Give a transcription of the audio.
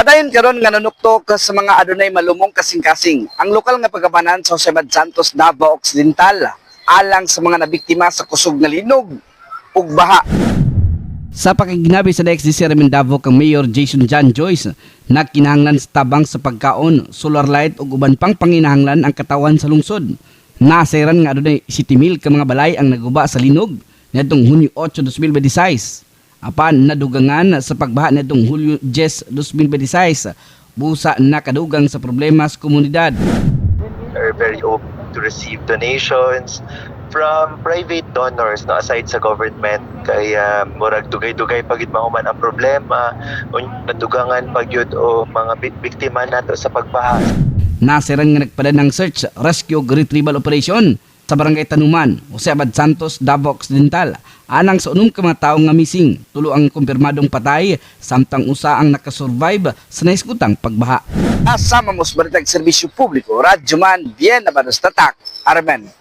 Padayon karon nga nanuktok sa mga adunay malumong kasing-kasing ang lokal nga pagabanan sa Jose Mad Santos, Davao Occidental alang sa mga nabiktima sa kusog nga linog ug baha. Sa pakiginabi sa DXDC Remin Davao kang Mayor Jason John Joyce, nagkinahanglan sa tabang sa pagkaon, solar light ug uban pang panginahanglan ang katawan sa lungsod. Nasairan nga adunay 7,000 ka mga balay ang naguba sa linog niadtong Hunyo 8, 2026. Apan nadugangan sa pagbaha nitong Hulyo 10, 2026, busa nakadugang sa problema sa komunidad. Are very open to receive donations from private donors, no, aside sa government. Kaya murag dugay-dugay pagit mahuman ang problema o nadugangan pagyud o mga biktima nato sa pagbaha. Nasiran nga nagpada ng search, rescue ug retrieval operation sa barangay Tanuman, Jose Mad Santos, Davao Occidental. Anang sa unom ka mga taong nga missing, tulo ang kumpirmadong patay, samtang usa ang nakasurvive sa naiskutang pagbaha. Asama mo sa Baritag Serbisyo Publiko, Radyo Man, Bien Nabados Tatak, Armen.